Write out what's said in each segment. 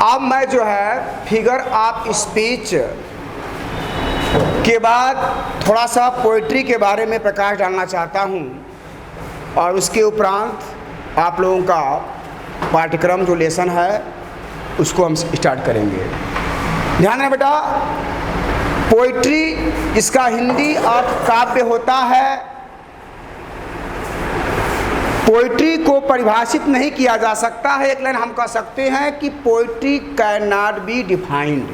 अब मैं जो है फिगर ऑफ स्पीच के बाद थोड़ा सा पोइट्री के बारे में प्रकाश डालना चाहता हूँ और उसके उपरांत आप लोगों का पाठ्यक्रम जो लेसन है उसको हम स्टार्ट करेंगे। ध्यान रहे बेटा, पोइट्री इसका हिंदी अर्थ काव्य होता है। पोइट्री को परिभाषित नहीं किया जा सकता है। एक लाइन हम कह सकते हैं कि poetry can not be defined.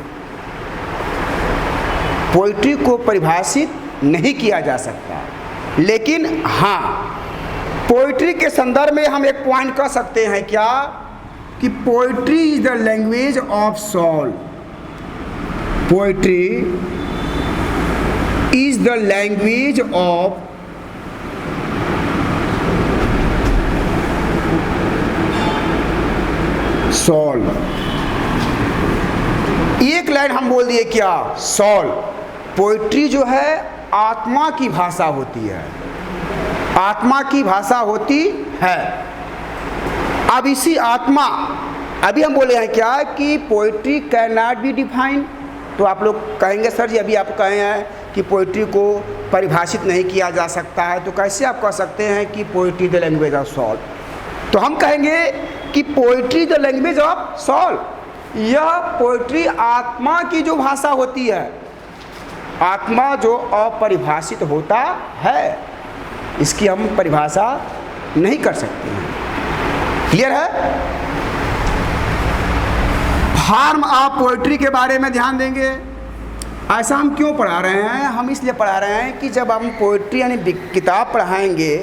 Poetry को परिभाषित नहीं किया जा सकता, लेकिन हाँ, पोइट्री के संदर्भ में हम एक पॉइंट कह सकते हैं क्या कि poetry is the language of soul. Poetry is the language of soul. एक लाइन हम बोल दिए क्या, सोल। पोइट्री जो है आत्मा की भाषा होती है, आत्मा की भाषा होती है। अब इसी आत्मा, अभी हम बोले हैं क्या कि poetry can not be defined. तो आप लोग कहेंगे सर जी अभी आप कहे हैं कि पोइट्री को परिभाषित नहीं किया जा सकता है, तो कैसे आप कह सकते हैं कि poetry the language of soul. तो हम कहेंगे कि poetry the language of soul, यह पोइट्री आत्मा की जो भाषा होती है, आत्मा जो अपरिभाषित होता है, इसकी हम परिभाषा नहीं कर सकते हैं। क्लियर है? फॉर्म ऑफ पोइट्री के बारे में ध्यान देंगे। ऐसा हम क्यों पढ़ा रहे हैं? हम इसलिए पढ़ा रहे हैं कि जब हम पोइट्री यानी किताब पढ़ाएंगे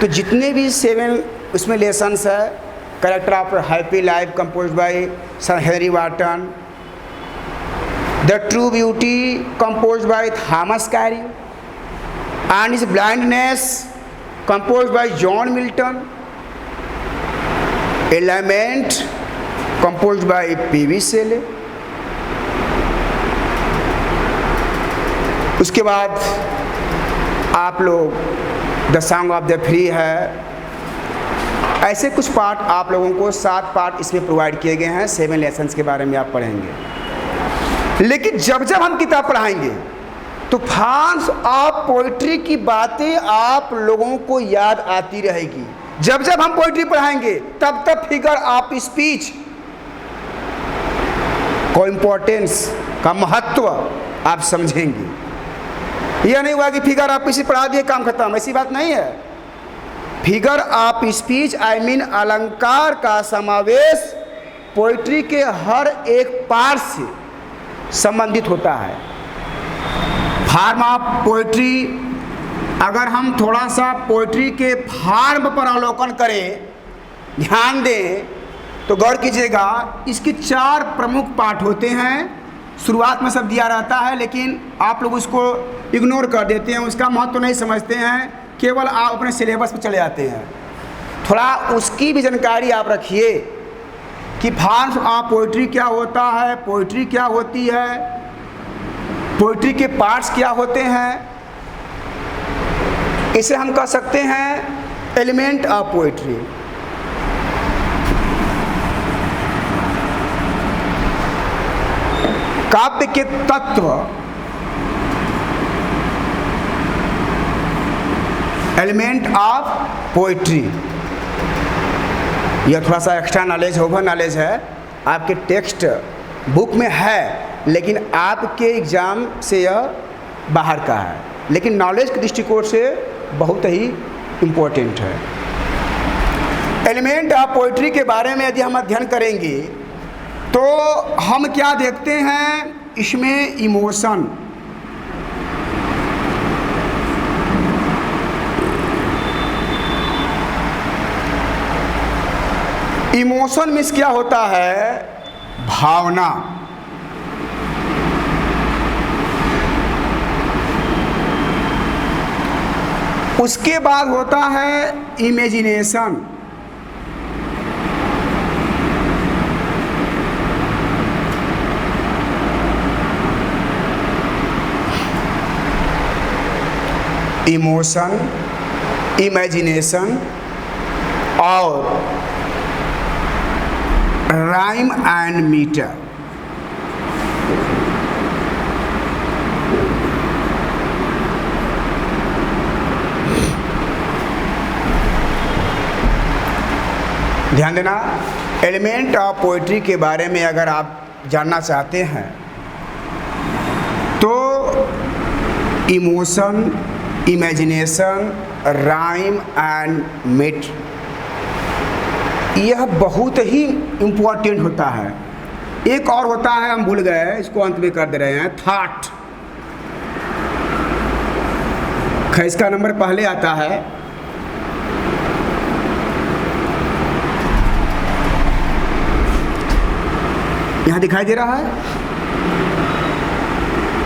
तो जितने भी 7 उसमें लेसन्स है, character of happy life compose by sir Henry Wotton, the true beauty compose by Thomas Carew, and his blindness compose by John Milton, a lament compose by P V. Shelley. उसके बाद आप लोग the song of the free है। ऐसे कुछ part आप लोगों को 7 पार्ट इसमें प्रोवाइड किए गए हैं। 7 लेसन्स के बारे में आप पढ़ेंगे। लेकिन जब जब हम किताब पढ़ाएंगे तो फॉर्म्स ऑफ पोइट्री की बातें आप लोगों को याद आती रहेगी। जब जब हम पोइट्री पढ़ाएंगे तब तब फिगर ऑफ स्पीच को इम्पोर्टेंस का महत्व आप समझेंगे। यह नहीं हुआ कि फिगर ऑफ स्पीच पढ़ा दिए काम खत्म, ऐसी बात नहीं है। Figure of speech I mean अलंकार का समावेश पोइट्री के हर एक पार्ट से संबंधित होता है। फॉर्म ऑफ पोइट्री, अगर हम थोड़ा सा पोइट्री के फॉर्म पर अवलोकन करें, ध्यान दें तो गौर कीजिएगा, इसके 4 प्रमुख पार्ट होते हैं। शुरुआत में सब दिया रहता है लेकिन आप लोग उसको इग्नोर कर देते हैं, उसका महत्व नहीं समझते हैं, केवल आप अपने सिलेबस पर चले जाते हैं। थोड़ा उसकी भी जानकारी आप रखिए कि फॉर्म्स ऑफ पोइट्री क्या होता है, पोइट्री क्या होती है, पोइट्री के पार्ट्स क्या होते हैं। इसे हम कह सकते हैं एलिमेंट ऑफ पोइट्री। काव्य के तत्व, एलिमेंट ऑफ पोइट्री। यह थोड़ा सा एक्स्ट्रा नॉलेज, ओवर नॉलेज है, आपके टेक्स्ट बुक में है लेकिन आपके एग्ज़ाम से यह बाहर का है, लेकिन नॉलेज के दृष्टिकोण से बहुत ही इम्पोर्टेंट है। एलिमेंट ऑफ पोइट्री के बारे में यदि हम अध्ययन करेंगे तो हम क्या देखते हैं, इसमें इमोशन, इमोशन मीन्स क्या होता है, भावना। उसके बाद होता है इमेजिनेशन, इमोशन, इमेजिनेशन और rhyme and meter. ध्यान देना, एलिमेंट ऑफ पोइट्री के बारे में अगर आप जानना चाहते हैं तो emotion, imagination, rhyme and meter, यह बहुत ही इम्पोर्टेंट होता है। एक और होता है, हम भूल गए, इसको अंत में कर दे रहे हैं, थॉट। इसका नंबर पहले आता है। यहां दिखाई दे रहा है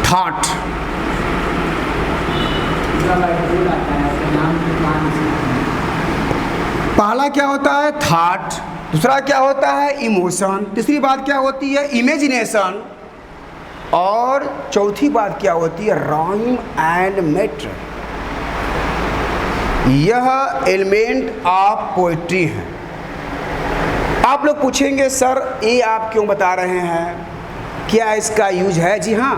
थॉट। पहला क्या होता है? थॉट। दूसरा क्या होता है? इमोशन। तीसरी बात क्या होती है? इमेजिनेशन। और चौथी बात क्या होती है? Rhyme and meter. यह एलिमेंट ऑफ पोइट्री है। आप लोग पूछेंगे सर ये आप क्यों बता रहे हैं, क्या इसका यूज है? जी हाँ,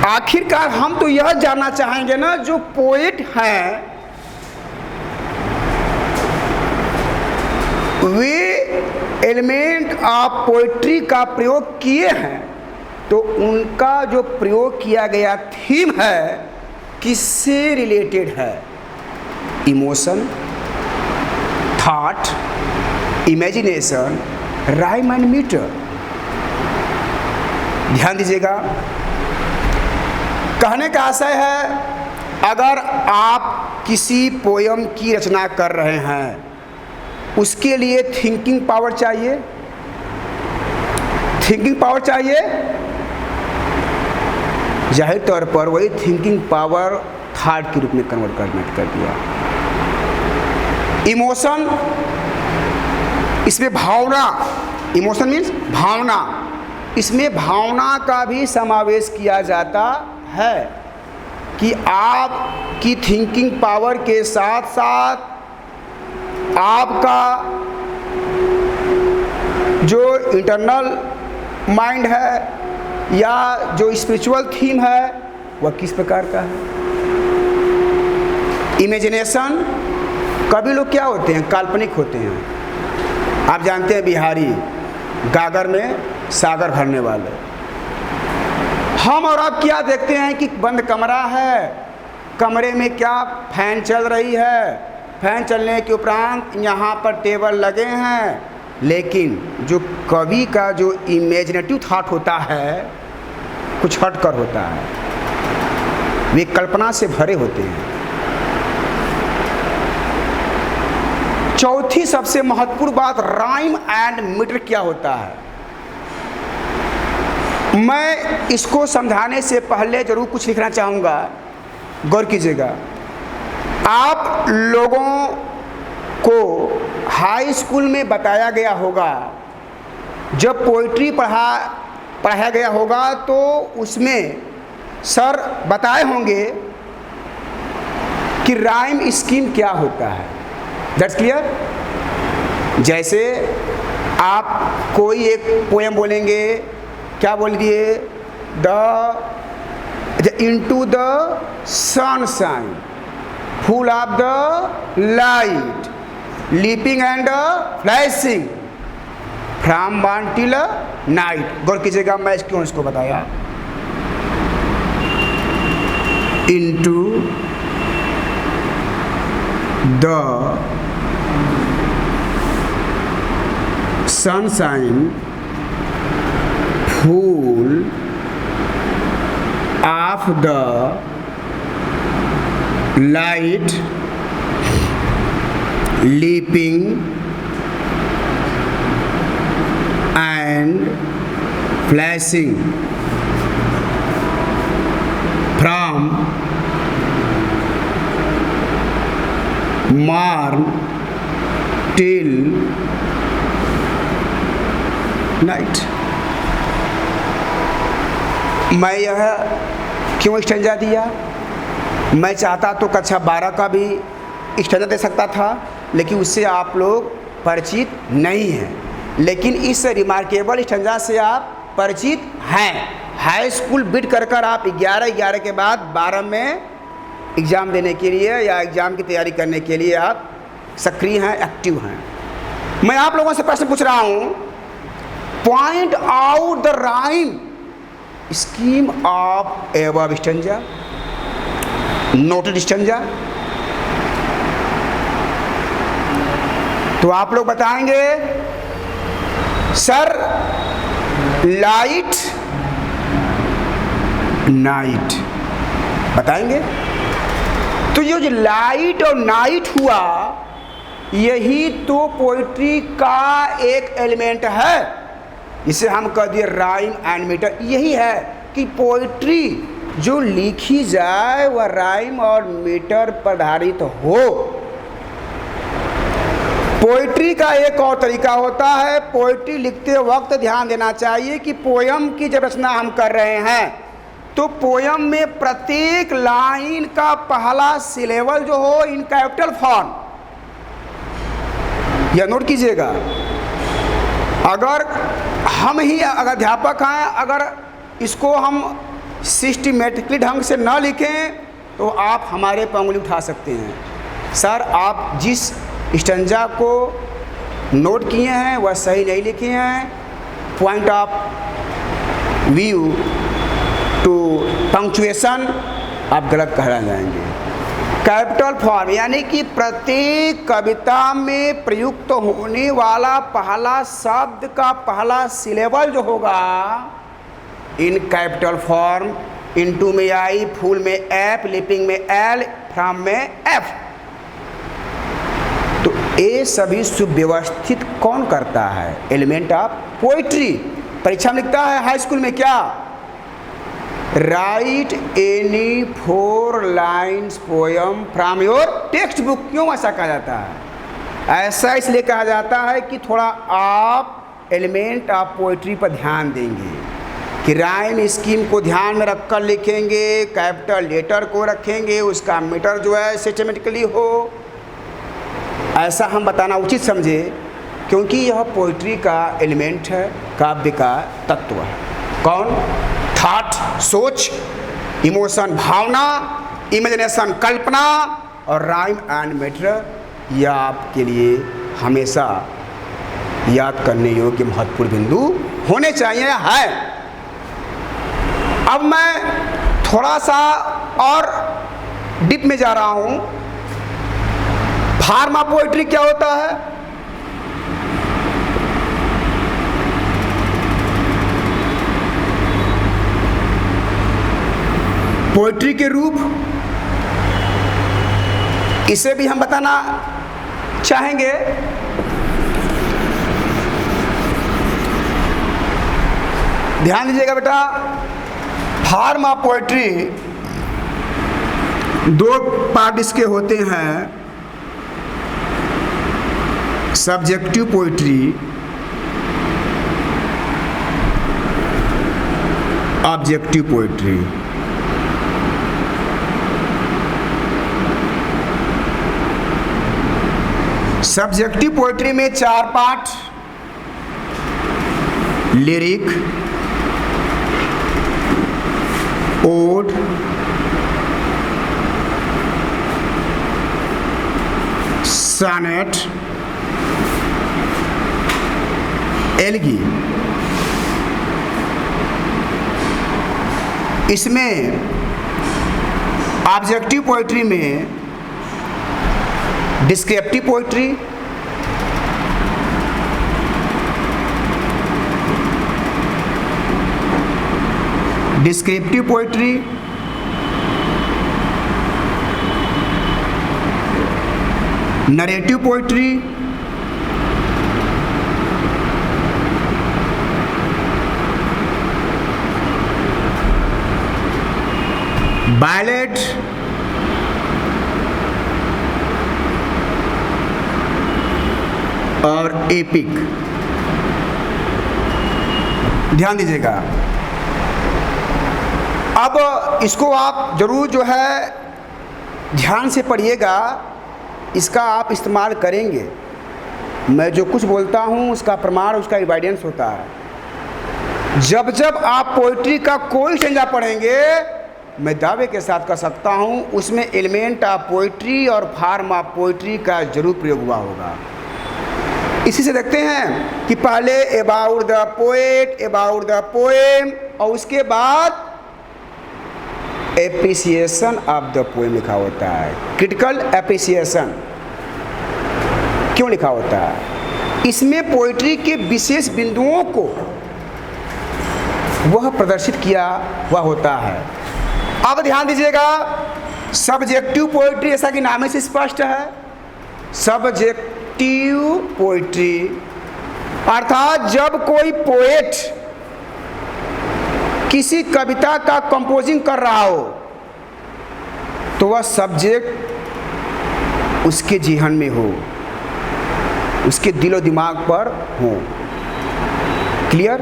आखिरकार हम तो यह जानना चाहेंगे ना, जो पोएट हैं वे एलिमेंट ऑफ पोइट्री का प्रयोग किए हैं, तो उनका जो प्रयोग किया गया थीम है किससे रिलेटेड है? Emotion, thought, imagination, rhyme and meter. ध्यान दीजिएगा, कहने का आशय है, अगर आप किसी पोयम की रचना कर रहे हैं, उसके लिए थिंकिंग पावर चाहिए। थिंकिंग पावर चाहिए, जाहिर तौर पर वही थिंकिंग पावर थॉट के रूप में कन्वर्ट कर दिया। इमोशन, इसमें भावना, इमोशन मीन्स भावना, इसमें भावना का भी समावेश किया जाता है कि आपकी थिंकिंग पावर के साथ साथ आपका जो इंटरनल माइंड है या जो स्पिरिचुअल थीम है वह किस प्रकार का है। इमेजिनेशन, कभी लोग क्या होते हैं? काल्पनिक होते हैं। आप जानते हैं बिहारी गागर में सागर भरने वाले। हम और आप क्या देखते हैं कि बंद कमरा है, कमरे में क्या फैन चल रही है, फैन चलने के उपरांत यहाँ पर टेबल लगे हैं, लेकिन जो कवि का जो इमेजिनेटिव थॉट होता है कुछ हटकर होता है, वे कल्पना से भरे होते हैं। चौथी सबसे महत्वपूर्ण बात, राइम एंड मीटर क्या होता है। मैं इसको समझाने से पहले जरूर कुछ लिखना चाहूँगा, गौर कीजिएगा। आप लोगों को हाई स्कूल में बताया गया होगा, जब पोइट्री पढ़ाया गया होगा तो उसमें सर बताए होंगे कि राइम स्कीम क्या होता है। That's clear. जैसे आप कोई एक पोएम बोलेंगे, क्या बोल दिए? The into the sunshine, full of the light, leaping and flashing, from morn till night. गौर कीजिएगा, मैं क्यों इसको बताया। Into the sunshine, full of the light, leaping and flashing from morn till night। मैं यह क्यों स्टेंजा दिया? मैं चाहता तो कक्षा 12 का भी स्टेंजा दे सकता था, लेकिन उससे आप लोग परिचित नहीं हैं, लेकिन इस रिमार्केबल स्टैंजा से आप परिचित हैं। हाई स्कूल बिट कर आप 11 के बाद 12 में एग्ज़ाम देने के लिए या एग्ज़ाम की तैयारी करने के लिए आप सक्रिय हैं, एक्टिव हैं। मैं आप लोगों से प्रश्न पूछ रहा हूँ, point out the rhyme scheme of above stanza, noted stanza. तो आप लोग बताएंगे सर लाइट नाइट, बताएंगे। तो ये जो लाइट और नाइट हुआ, यही तो पोइट्री का एक एलिमेंट है, इसे हम कह दिए राइम एंड मीटर। यही है कि पोइट्री जो लिखी जाए वह राइम और मीटर पर आधारित हो। पोइट्री का एक और तरीका होता है, पोइट्री लिखते वक्त ध्यान देना चाहिए कि पोयम की जब रचना हम कर रहे हैं तो पोयम में प्रत्येक लाइन का पहला सिलेबल जो हो इन कैपिटल फॉर्म, यह नोट कीजिएगा। अगर हम ही अध्यापक हैं, अगर इसको हम सिस्टमेटिकली ढंग से न लिखें तो आप हमारे पर उंगली उठा सकते हैं। सर आप जिस स्टैंजा को नोट किए हैं वह सही नहीं लिखे हैं, point of view to punctuation आप गलत कहला जाएंगे। कैपिटल फॉर्म यानी कि प्रत्येक कविता में प्रयुक्त होने वाला पहला शब्द का पहला सिलेबल जो होगा इन कैपिटल फॉर्म, इनटू में आई, फुल में एफ, लिपिंग में एल, फ्रॉम में एफ। तो ये सभी सुव्यवस्थित कौन करता है? Element of poetry. परीक्षा में लिखता है हाई स्कूल में क्या, right any 4 lines poem from your text book. क्यों ऐसा कहा जाता है? ऐसा इसलिए कहा जाता है कि थोड़ा आप एलिमेंट ऑफ पोइट्री पर ध्यान देंगे कि राइम स्कीम को ध्यान में रखकर लिखेंगे, कैपिटल लेटर को रखेंगे, उसका मीटर जो है सिस्टमेटिकली हो। ऐसा हम बताना उचित समझे क्योंकि यह पोइट्री का एलिमेंट है, काव्य का तत्व है। कौन? थॉट, सोच, इमोशन, भावना, इमेजिनेशन, कल्पना, और राइम एंड मीटर, यह आपके लिए हमेशा याद करने योग्य महत्वपूर्ण बिंदु होने चाहिए है। अब मैं थोड़ा सा और डीप में जा रहा हूं। फार्मा पोइट्री क्या होता है? पोइट्री के रूप, इसे भी हम बताना चाहेंगे। ध्यान दीजिएगा बेटा, फॉर्म ऑफ पोइट्री 2 पार्ट इसके होते हैं, subjective poetry, objective poetry. Subjective poetry में 4 part, lyric, ode, sonnet, elegy. इसमें ऑब्जेक्टिव पोइट्री में descriptive poetry, descriptive poetry, narrative poetry, ballad, और एपिक। ध्यान दीजिएगा। अब इसको आप जरूर जो है ध्यान से पढ़िएगा, इसका आप इस्तेमाल करेंगे। मैं जो कुछ बोलता हूँ उसका प्रमाण, उसका एविडेंस होता है। जब जब आप पोइट्री का कोई स्टेंजा पढ़ेंगे, मैं दावे के साथ कह सकता हूँ उसमें एलिमेंट ऑफ पोइट्री और फॉर्म ऑफ पोइट्री का जरूर प्रयोग हुआ होगा। इसी से देखते हैं कि पहले about the poet, about the poem, और उसके बाद एप्रिसिएशन ऑफ द पोएम लिखा होता है। क्रिटिकल एप्रिसिएशन क्यों लिखा होता है? इसमें पोइट्री के विशेष बिंदुओं को वह प्रदर्शित किया हुआ होता है। अब ध्यान दीजिएगा, सब्जेक्टिव पोइट्री जैसा कि नाम से स्पष्ट है, सब्जेक्टिव पोइट्री अर्थात जब कोई पोएट किसी कविता का कंपोजिंग कर रहा हो तो वह सब्जेक्ट उसके जिहन में हो, उसके दिलो दिमाग पर हो। क्लियर?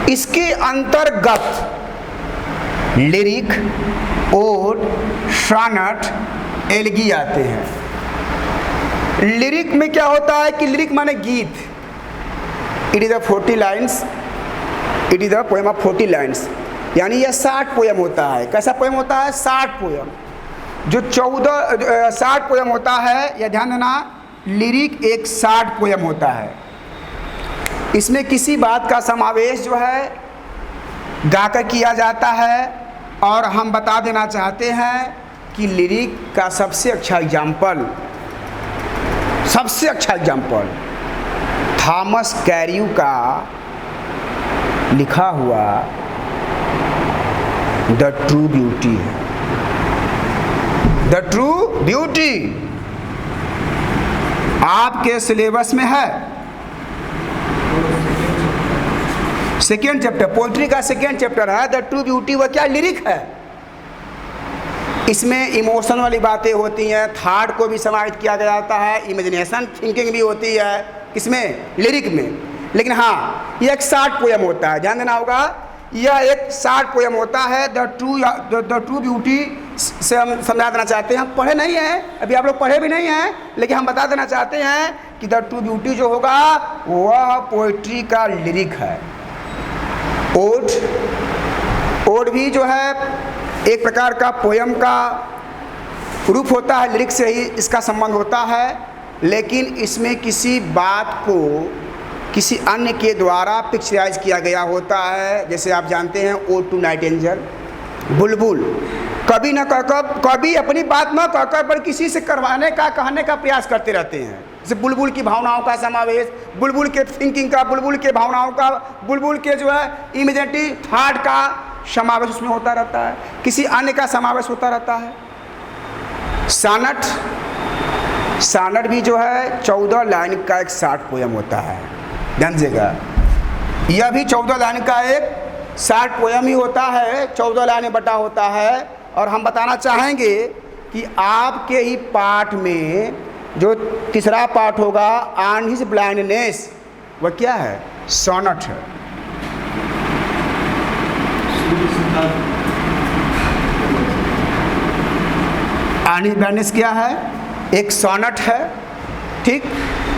इसके अंतर्गत लिरिक, ओड, सॉनेट, एलिगी आते हैं। लिरिक में क्या होता है कि लिरिक माने गीत। It is the 40 lines, it is the poem of 40 lines, यानी यह 60 पोएम होता है। कैसा पोएम होता है? 60 पोएम। जो 60 पोएम होता है, यह ध्यान देना, लिरिक एक 60 पोएम होता है। इसमें किसी बात का समावेश जो है गाकर किया जाता है, और हम बता देना चाहते हैं कि लिरिक का सबसे अच्छा एग्जाम्पल थॉमस कैरियू का लिखा हुआ द ट्रू ब्यूटी है। द ट्रू ब्यूटी आपके सिलेबस में है, सेकेंड चैप्टर, पोइट्री का सेकेंड चैप्टर है द ट्रू ब्यूटी। वह क्या? लिरिक है। इसमें इमोशन वाली बातें होती हैं, थॉट को भी समाहित किया जाता है, इमेजिनेशन थिंकिंग भी होती है। किसमें? लिरिक में। लेकिन हाँ, यह एक 60 पोएम होता है, ध्यान देना होगा। यह एक 60 पोएम होता है। द ट्रू ब्यूटी से हम समझा देना चाहते हैं, हम पढ़े नहीं हैं, अभी आप लोग पढ़े भी नहीं हैं, लेकिन हम बता देना चाहते हैं कि द ट्रू ब्यूटी जो होगा वह पोइट्री का लिरिक है। ओड भी जो है एक प्रकार का पोयम का रूप होता है, लिरिक से ही इसका संबंध होता है, लेकिन इसमें किसी बात को किसी अन्य के द्वारा पिक्चराइज किया गया होता है। जैसे आप जानते हैं ओड टू नाइट एंजल, बुलबुल कभी न कभी अपनी बात न कहकर पर किसी से करवाने का, कहने का प्रयास करते रहते हैं। जैसे बुलबुल की भावनाओं का समावेश, बुलबुल के थिंकिंग का, बुलबुल के भावनाओं का, बुलबुल के जो है इमेजिनेटिव थॉट का समावेश उसमें होता रहता है, किसी अन्य का समावेश होता रहता है। सॉनेट भी जो है 14 लाइन का एक 60 पोएम होता है, ध्यान दीजिएगा। यह भी 14 लाइन का एक 60 पोएम ही होता है, 14 लाइन बटा होता है। और हम बताना चाहेंगे कि आपके ही पाठ में जो तीसरा पाठ होगा ऑन हिज ब्लाइंडनेस, वह क्या है? सॉनेट है। ऑन हिज ब्लाइंडनेस क्या है? एक सॉनेट है। ठीक,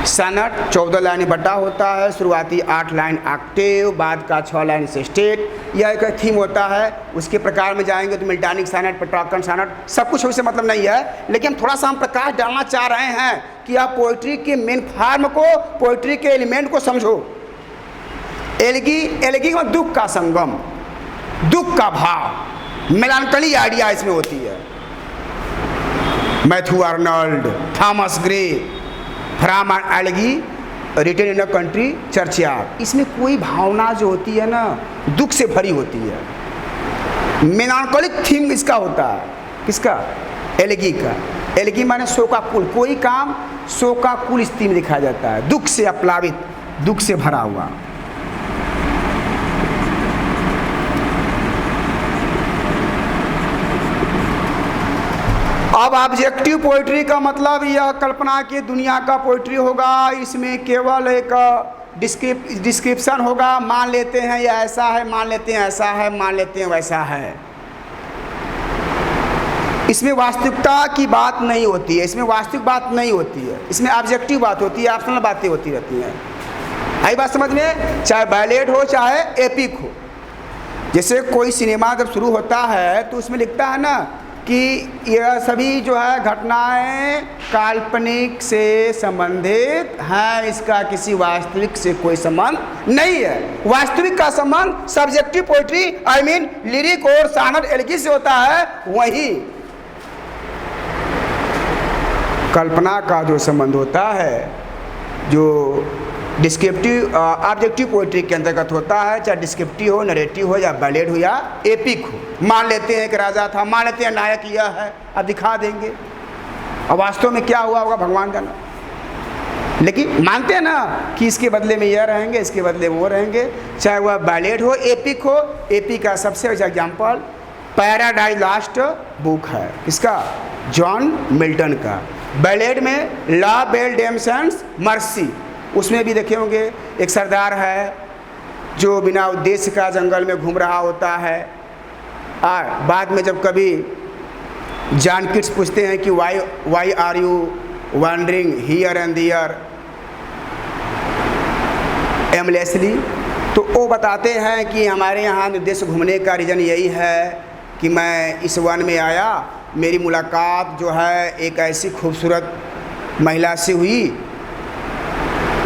सॉनेट 14 लाइन बटा होता है, शुरुआती 8 लाइन ऑक्टेव, बाद का 6 लाइन सेस्टेट, यह एक थीम होता है। उसके प्रकार में जाएंगे तो मिल्टॉनिक सॉनेट, पेट्रार्कन सॉनेट, सब कुछ उससे मतलब नहीं है, लेकिन थोड़ा सा हम प्रकाश डालना चाह रहे हैं कि आप पोइट्री के मेन फॉर्म को, पोइट्री के एलिमेंट को समझो। एलिगी में दुख का संगम, दुख का भाव, मेलानकली आइडिया इसमें होती है। Matthew Arnold, Thomas Gray, from an elegy written in a country churchyard, इसमें कोई भावना जो होती है ना, दुख से भरी होती है। मेलानकॉलिक थीम इसका होता है। किसका? एलिगी का। एलिगी माने शोकाकुल, कोई काम शोकाकुल स्थिति में दिखाया जाता है, दुख से अप्लावित, दुख से भरा हुआ। अब ऑब्जेक्टिव पोइट्री का मतलब यह कल्पना की दुनिया का पोइट्री होगा। इसमें केवल एक डिस्क्रिप्शन होगा, मान लेते हैं यह ऐसा है, मान लेते हैं ऐसा है, मान लेते हैं वैसा है। इसमें वास्तविकता की बात नहीं होती है, इसमें वास्तविक बात नहीं होती है, इसमें ऑब्जेक्टिव बात होती है, ऑप्शनल बातें होती रहती हैं। आई बात समझ में? चाहे बैलेड हो चाहे एपिक हो। जैसे कोई सिनेमा जब शुरू होता है तो उसमें लिखता है ना कि यह सभी जो है घटनाएं काल्पनिक से संबंधित हैं, इसका किसी वास्तविक से कोई संबंध नहीं है। वास्तविक का संबंध subjective poetry I mean lyric और सानर एलगी से होता है, वही कल्पना का जो संबंध होता है, जो डिस्क्रिप्टिव ऑब्जेक्टिव पोइट्री के अंतर्गत होता है, चाहे डिस्क्रिप्टिव हो, नरेटिव हो, या बैलेड हो, या एपिक हो। मान लेते हैं कि राजा था, मान लेते हैं नायक यह है, अब दिखा देंगे, और वास्तव में क्या हुआ होगा भगवान जाना। लेकिन मानते हैं ना कि इसके बदले में यह रहेंगे, इसके बदले में वो रहेंगे, चाहे वह बैलेड हो, एपिक हो। एपिक का सबसे अच्छा एग्जाम्पल पैराडाइज लॉस्ट बुक है, इसका जॉन मिल्टन का। बैलेड में ला बेल डेम्सन्स मर्सी, उसमें भी देखे होंगे एक सरदार है जो बिना उद्देश्य का जंगल में घूम रहा होता है, और बाद में जब कभी जॉन किट्स पूछते हैं कि why are you wandering here and there aimlessly, तो वो बताते हैं कि हमारे यहाँ उद्देश्य घूमने का रीज़न यही है कि मैं इस वन में आया, मेरी मुलाकात जो है एक ऐसी खूबसूरत महिला से हुई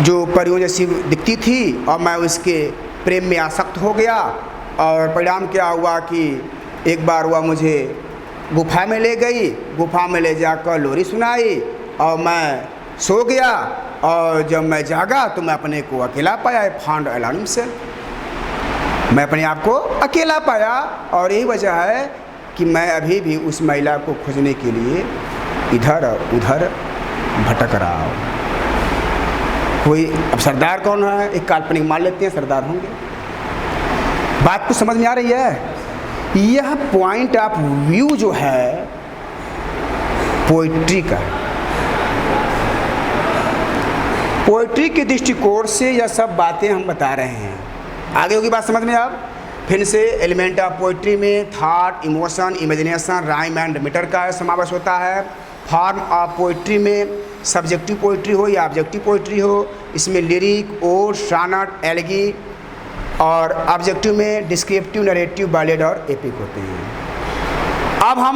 जो परियों जैसी दिखती थी, और मैं उसके प्रेम में आसक्त हो गया, और परिणाम क्या हुआ कि एक बार वह मुझे गुफा में ले गई, गुफा में ले जाकर लोरी सुनाई, और मैं सो गया, और जब मैं जागा तो मैं अपने को अकेला पाया। फाउंड अलोन से, मैं अपने आप को अकेला पाया, और यही वजह है कि मैं अभी भी उस महिला को खोजने के लिए इधर और उधर भटक रहा हूँ। कोई अब सरदार कौन है, एक काल्पनिक मान लेते हैं सरदार होंगे। बात कुछ समझ में आ रही है? यह पॉइंट ऑफ व्यू जो है पोइट्री का, पोइट्री के दृष्टिकोण से यह सब बातें हम बता रहे हैं। आगे होगी बात समझ में? आप फिर से एलिमेंट ऑफ पोइट्री में thought, emotion, imagination, rhyme and meter का समावेश होता है। फॉर्म ऑफ पोइट्री में सब्जेक्टिव पोइट्री हो या ऑब्जेक्टिव पोइट्री हो, इसमें लिरिक, ओड, सॉनेट, एलेगी, और ऑब्जेक्टिव में डिस्क्रिप्टिव, नरेटिव, बैलेड और एपिक होते हैं। अब हम